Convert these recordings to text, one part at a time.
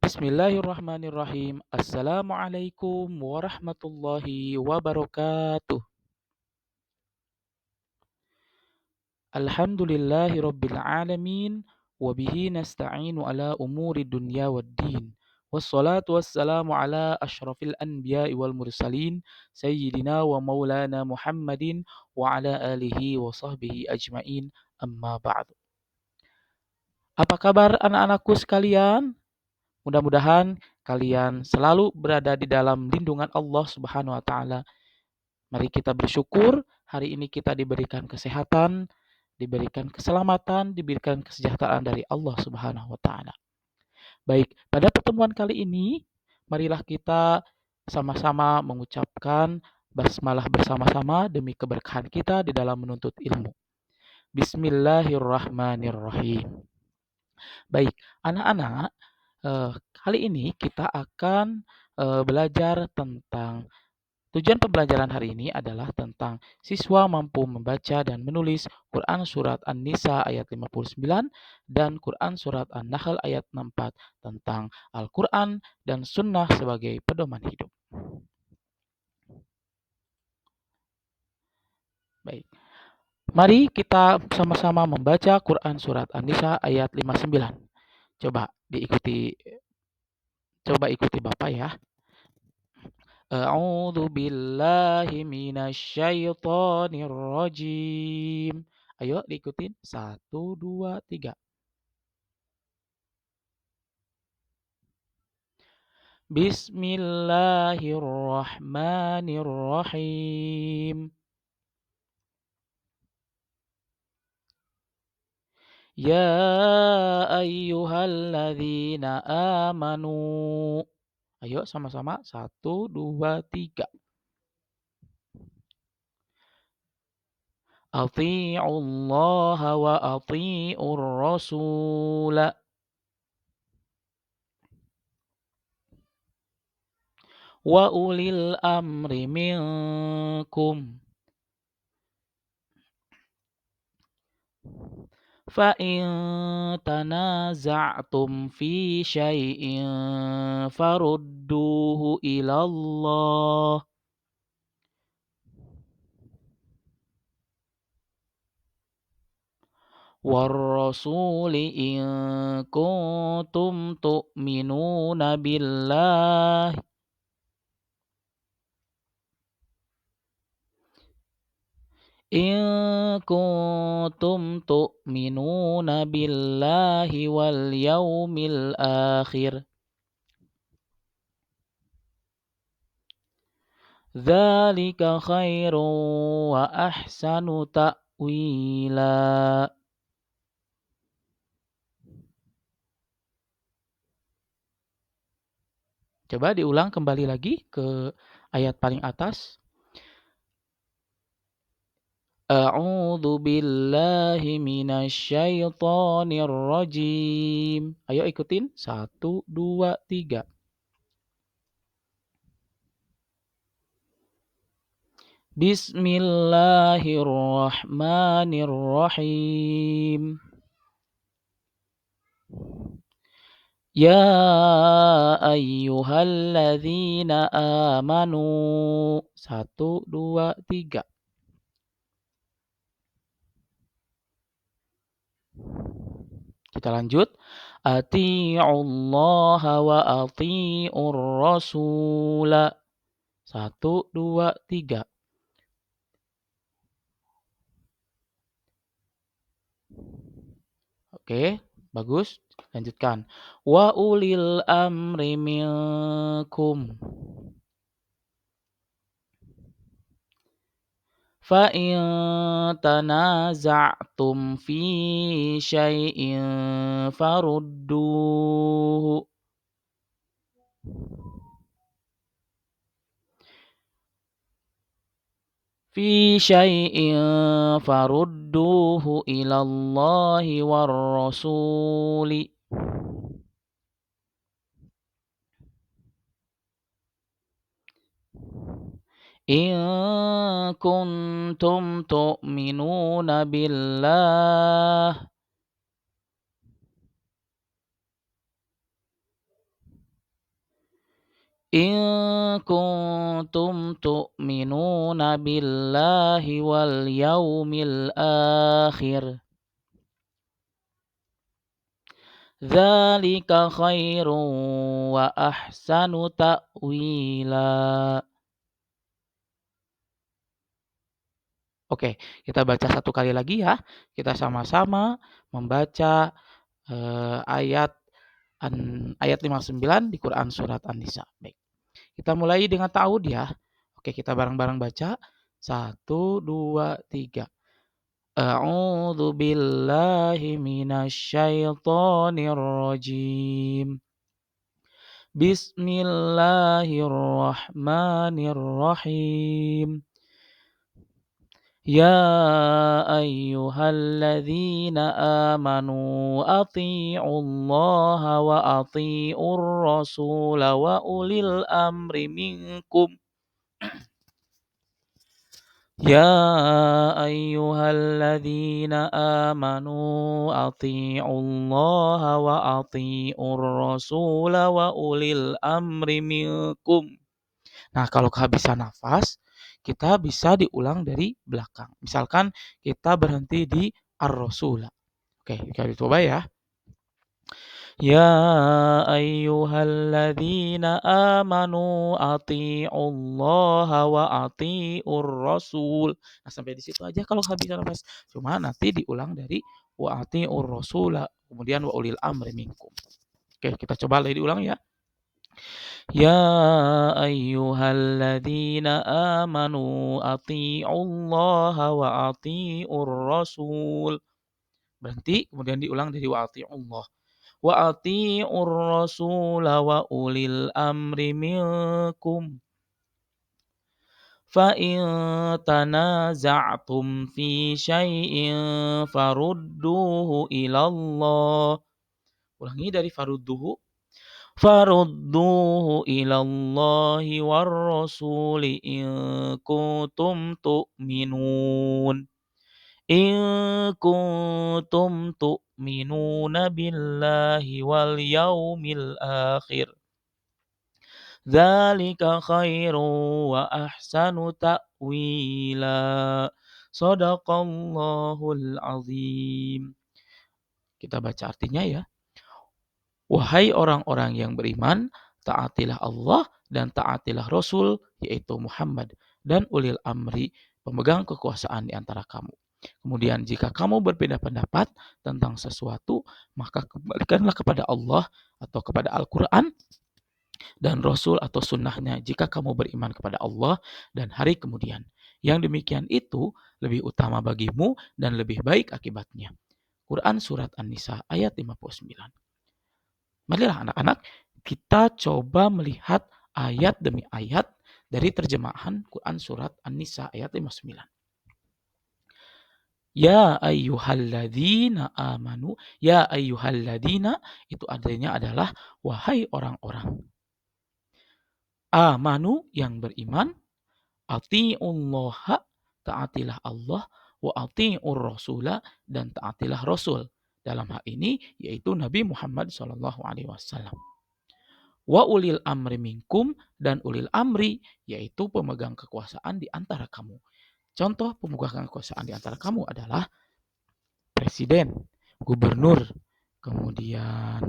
Bismillahirrahmanirrahim. Assalamualaikum warahmatullahi wabarakatuh. Alhamdulillahi rabbil alamin. Wabihi nasta'inu ala umuri dunya waddin. Wassalatu wassalamu ala ashrafil anbiya'i wal mursalin. Sayyidina wa maulana Muhammadin wa ala alihi wa sahbihi ajma'in. Amma ba'du. Apa kabar anak-anakku sekalian? Mudah-mudahan kalian selalu berada di dalam lindungan Allah Subhanahu wa taala. Mari kita bersyukur hari ini kita diberikan kesehatan, diberikan keselamatan, diberikan kesejahteraan dari Allah Subhanahu wa taala. Baik, pada pertemuan kali ini marilah kita sama-sama mengucapkan basmalah bersama-sama demi keberkahan kita di dalam menuntut ilmu. Bismillahirrahmanirrahim. Baik, anak-anak, kali ini kita akan belajar tentang tujuan pembelajaran hari ini adalah tentang siswa mampu membaca dan menulis Quran Surat An-Nisa ayat 59 dan Quran Surat An-Nahl ayat 64 tentang Al-Quran dan Sunnah sebagai pedoman hidup. Baik, mari kita sama-sama membaca Quran Surat An-Nisa ayat 59. Coba ikuti Bapak ya. A'udzu billahi minasyaitonir rajim. Ayo diikutin. 1, 2, 3. Bismillahirrahmanirrahim. Ya ayyuhalladzina amanu. Ayo sama-sama. 1, 2, 3. Athi'ullaha wa athi'ur rasula. Wa ulil amri minkum. Fa in tanaza'tum fi syai'in farudduhu ilallah war rasuli in kuntum tu'minuna billahi wal yaumil akhir. Dzalika khairun wa ahsanu ta'wila. Coba diulang kembali lagi ke ayat paling atas. A'udzu billahi minasyaitonir rajim. Ayo ikutin. 1, 2, 3. Bismillahirrahmanirrahim. Ya ayyuhalladzina amanu. 1, 2, 3. Kita lanjut. Ati'ullaha wa ati'ur rasula. 1, 2, 3. Oke, bagus. Lanjutkan. Wa ulil amri minkum. Fa in tanaza'tum fi syai'in farudduhu ilallahi war rasuli in kuntum tu'minuna billah In kuntum tu'minuna billahi wal yaumil akhir. Dzalika khairun wa ahsanu ta'wila. Oke, kita baca satu kali lagi ya. Kita sama-sama membaca ayat 59 di Quran surat An-Nisa. Baik. Kita mulai dengan ta'awud ya. Oke, kita bareng-bareng baca. 1, 2, 3. A'udzu billahi minasyaitonir rajim. Bismillahirrahmanirrahim. Ya ayyuhalladzina amanu athi'ullaha wa athi'ur rasula wa ulil amri minkum. Ya ayyuhalladzina amanu athi'ullaha wa athi'ur rasula wa ulil amri minkum. Nah, kalau kehabisan nafas, kita bisa diulang dari belakang. Misalkan kita berhenti di ar-rasula. Oke, kita coba ya. Ya ayyuhalladzina amanu athi'ullaha wa athi'ur rasul. Nah, sampai di situ aja kalau kehabisan nafas. Cuma nanti diulang dari wa athi'ur rasula, kemudian wa ulil amri minkum. Oke, kita coba lagi diulang ya. Ya ayyuhalladzina amanu athi'ullaha wa athi'ur rasul. Berhenti, kemudian diulang dari wa athi'ullah. Wa athi'ur rasula wa ulil amri minkum. Fa in tanaza'tum fi syai'in farudduhu ilallah. Ulangi dari farudduhu. Farudduhu ilallahi war rasuli in kuntum tu'minun. In kuntum tu'minuna billahi wal yaumil akhir. Dzalika khairu wa ahsanu ta'wila. Shadaqallahul azim. Kita baca artinya ya. Wahai orang-orang yang beriman, taatilah Allah dan taatilah Rasul, yaitu Muhammad, dan ulil amri, pemegang kekuasaan di antara kamu. Kemudian jika kamu berbeda pendapat tentang sesuatu, maka kembalikanlah kepada Allah atau kepada Al-Quran dan Rasul atau sunnahnya jika kamu beriman kepada Allah dan hari kemudian. Yang demikian itu lebih utama bagimu dan lebih baik akibatnya. Quran Surat An-Nisa ayat 59. Marilah anak-anak, kita coba melihat ayat demi ayat dari terjemahan Quran Surat An-Nisa ayat 59. Ya ayyuhalladzina amanu. Ya ayyuhalladzina itu artinya adalah wahai orang-orang. Amanu yang beriman. Ati'ullaha, taatilah Allah. Wa ati'ur rasula, dan taatilah Rasul. Dalam hal ini yaitu Nabi Muhammad SAW. Wa ulil amri minkum, dan ulil amri yaitu pemegang kekuasaan di antara kamu. Contoh pemegang kekuasaan di antara kamu adalah presiden, gubernur, kemudian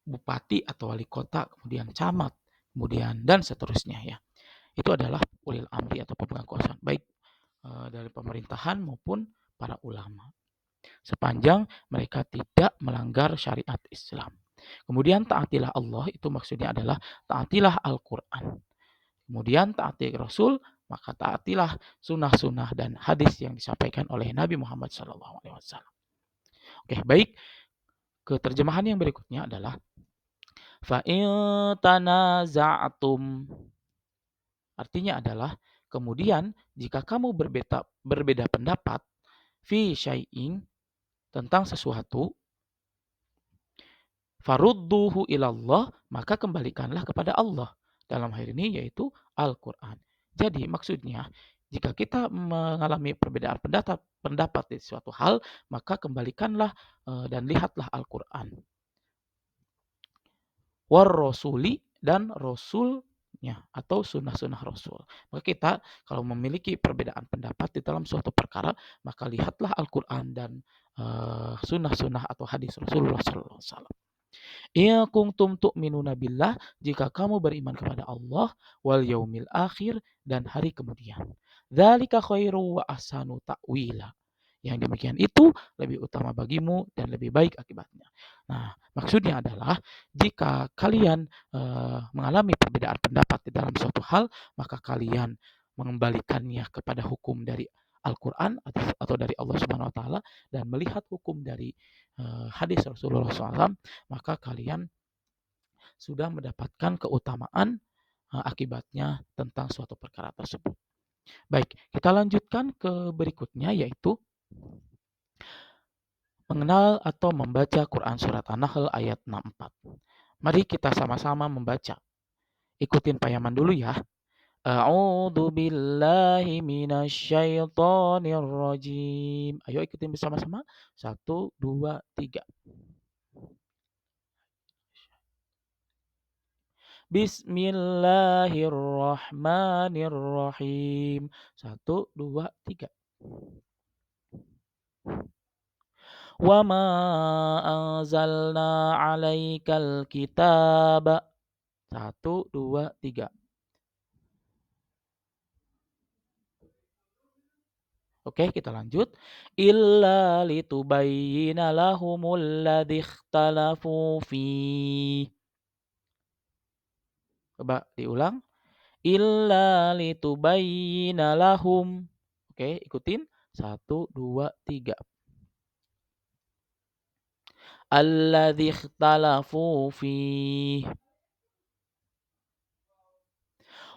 bupati atau wali kota, kemudian camat, kemudian dan seterusnya ya. Itu adalah ulil amri atau pemegang kekuasaan baik dari pemerintahan maupun para ulama. Sepanjang mereka tidak melanggar syariat Islam. Kemudian taatilah Allah itu maksudnya adalah taatilah Al-Quran. Kemudian taati Rasul, maka taatilah sunnah-sunnah dan hadis yang disampaikan oleh Nabi Muhammad SAW. Oke, baik. Ke terjemahan yang berikutnya adalah fa'in tanaza'tum. Artinya adalah kemudian jika kamu berbeda pendapat fi syai'in tentang sesuatu, farudduhu ilallah, maka kembalikanlah kepada Allah. Dalam hal ini yaitu Al-Quran. Jadi maksudnya, jika kita mengalami perbedaan pendapat di suatu hal, maka kembalikanlah dan lihatlah Al-Quran. war rasuli dan rasulnya atau sunnah-sunnah rasul. Maka kita kalau memiliki perbedaan pendapat di dalam suatu perkara, maka lihatlah Al-Qur'an dan sunnah-sunnah atau hadis Rasulullah sallallahu alaihi wasallam. Ya kuntum tu'minuna billah, jika kamu beriman kepada Allah wal yaumil akhir dan hari kemudian. Dzalika khairu wa ahsanu ta'wila. Yang demikian itu lebih utama bagimu dan lebih baik akibatnya. Nah, maksudnya adalah jika kalian mengalami perbedaan pendapat di dalam suatu hal, maka kalian mengembalikannya kepada hukum dari Al-Quran atau dari Allah Subhanahu Wa Taala dan melihat hukum dari hadis Rasulullah SAW, maka kalian sudah mendapatkan keutamaan akibatnya tentang suatu perkara tersebut. Baik, kita lanjutkan ke berikutnya yaitu mengenal atau membaca Quran Surat An-Nahl ayat 64. Mari kita sama-sama membaca. Ikutin Pak Yaman dulu ya. A'udzu billahi minasyaitonir rajim. Ayo ikutin bersama-sama. 1, 2, 3. Bismillahirrahmanirrahim. 1, 2, 3. Wa ma anzalna 'alaikal kitaba. 1, 2, 3. Oke, kita lanjut. Illa litubayyina lahumul ladzi ikhtalafu fi. Coba diulang. Illa litubayyina lahum. Oke, ikutin. 1, 2, 3. Alladzi ikhtalafu fi.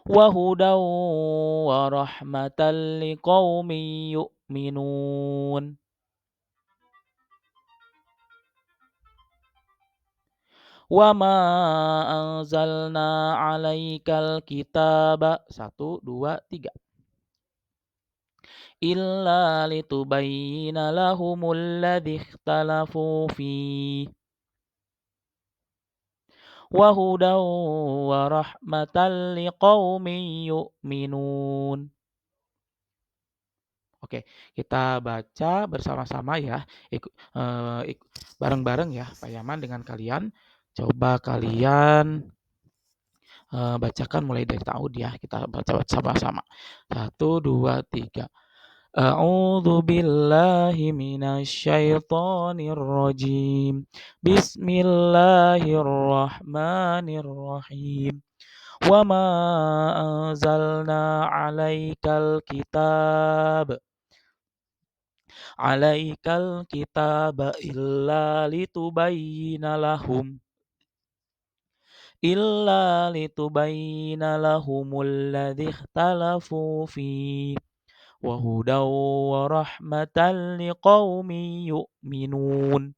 Wa hudaw wa rahmatan liqaumin yu'minun. Wa ma anzalna 'alaikal kitaba. 1, 2, 3. Illa litubayyina lahumul ladzi ikhtalafu fi. Wa hudaw wa rahmatan liqaumin yu'minun. Oke, kita baca bersama-sama ya. Bareng-bareng ya Pak Yaman dengan kalian. Coba kalian bacakan mulai dari ta'ud ya. Kita baca sama-sama. 1, 2, 3. A'udzu billahi minasyaitonir rajim. Bismillahirrahmanirrahim. Wa ma anzalna 'alaikal kitaba illa litubayyina lahumul ladzi ikhtalafu fi wa hudaw wa rahmatan liqaumin yu'minun.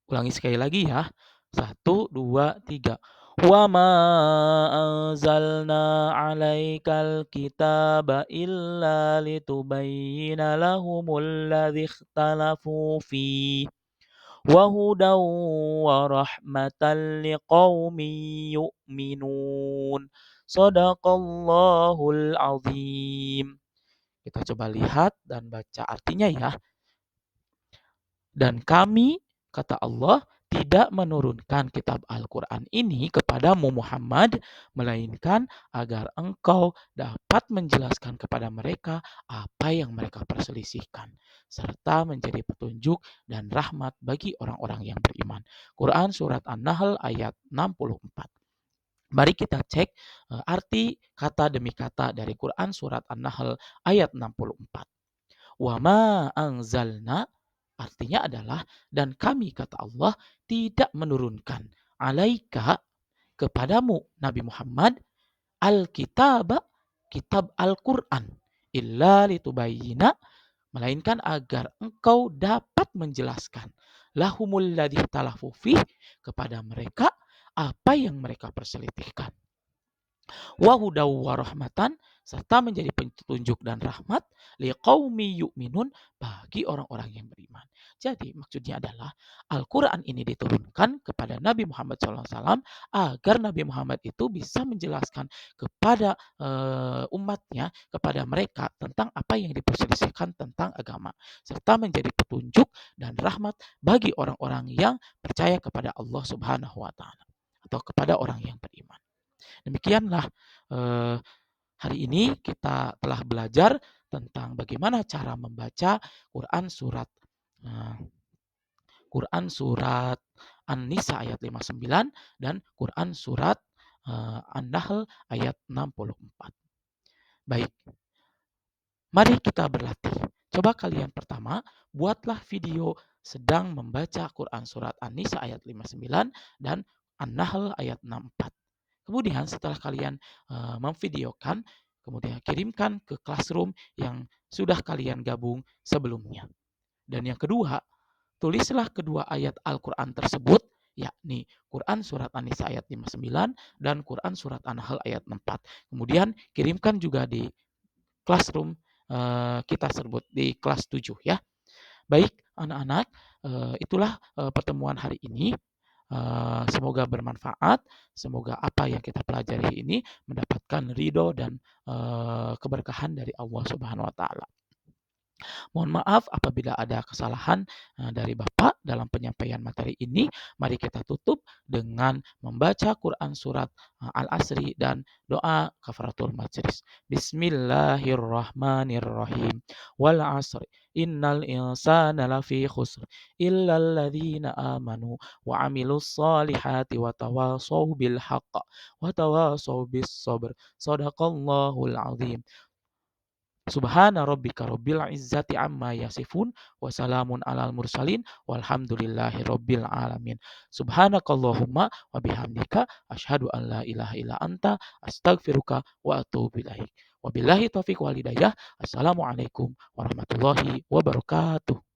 Ulangi sekali lagi ya. 1, 2, 3. Wa ma anzalna 'alaikal kitaba illa litubayyina lahumul ladzi ikhtalafu fi wa hudaw wa rahmatan liqaumin yu'minun. Shadaqallahul azim. Kita coba lihat dan baca artinya ya. Dan kami, kata Allah, tidak menurunkan kitab Al-Quran ini kepadamu Muhammad, melainkan agar engkau dapat menjelaskan kepada mereka apa yang mereka perselisihkan, serta menjadi petunjuk dan rahmat bagi orang-orang yang beriman. Quran Surat An-Nahl ayat 64. Mari kita cek arti kata demi kata dari Quran Surat An-Nahl ayat 64. Wa ma anzalna, artinya adalah dan kami, kata Allah, tidak menurunkan alaika, kepadamu Nabi Muhammad, al-kitab, kitab Al-Quran, illa litubayyina, melainkan agar engkau dapat menjelaskan lahumul ladzi ikhtalafu fih, kepada mereka apa yang mereka perselisihkan. wa hudaw wa rahmatan, serta menjadi petunjuk dan rahmat liqaumi yu'minun, bagi orang-orang yang beriman. Jadi maksudnya adalah Al-Quran ini diturunkan kepada Nabi Muhammad SAW agar Nabi Muhammad itu bisa menjelaskan kepada umatnya, kepada mereka tentang apa yang diperselisihkan tentang agama, serta menjadi petunjuk dan rahmat bagi orang-orang yang percaya kepada Allah Subhanahu wa taala atau kepada orang yang beriman. Demikianlah eh, hari ini kita telah belajar tentang bagaimana cara membaca Quran surat eh, Quran surat An-Nisa ayat 59 dan Quran surat An-Nahl ayat 64. Baik, mari kita berlatih. Coba kalian pertama buatlah video sedang membaca Quran surat An-Nisa ayat 59 dan An-Nahl ayat 64. Kemudian setelah kalian memvideokan, kemudian kirimkan ke classroom yang sudah kalian gabung sebelumnya. Dan yang kedua, tulislah kedua ayat Al-Quran tersebut, yakni Quran surat An-Nisa ayat 59 dan Quran surat An-Nahl ayat 4. Kemudian kirimkan juga di classroom kita sebut di kelas 7 ya. Baik anak-anak, itulah pertemuan hari ini. Semoga bermanfaat, semoga apa yang kita pelajari ini mendapatkan ridho dan keberkahan dari Allah Subhanahu wa taala. Mohon maaf apabila ada kesalahan dari Bapak dalam penyampaian materi ini. Mari kita tutup dengan membaca Quran surat Al-Asri dan doa kafaratul majlis. Bismillahirrahmanirrahim. Wal asri innal insana lafi khusr illal ladzina amanu wa amilus solihati wa tawasaw bil haqq wa tawasaw bis sabr. Sadaqallahul azim. Subhana rabbika rabbil izzati amma yasifun wa salamun alal mursalin walhamdulillahi rabbil alamin. Subhanakallahumma wa bihamdika asyhadu an la ilaha illa anta astaghfiruka wa atubu ilaik. Wabillahi taufiq walhidayah. Assalamualaikum warahmatullahi wabarakatuh.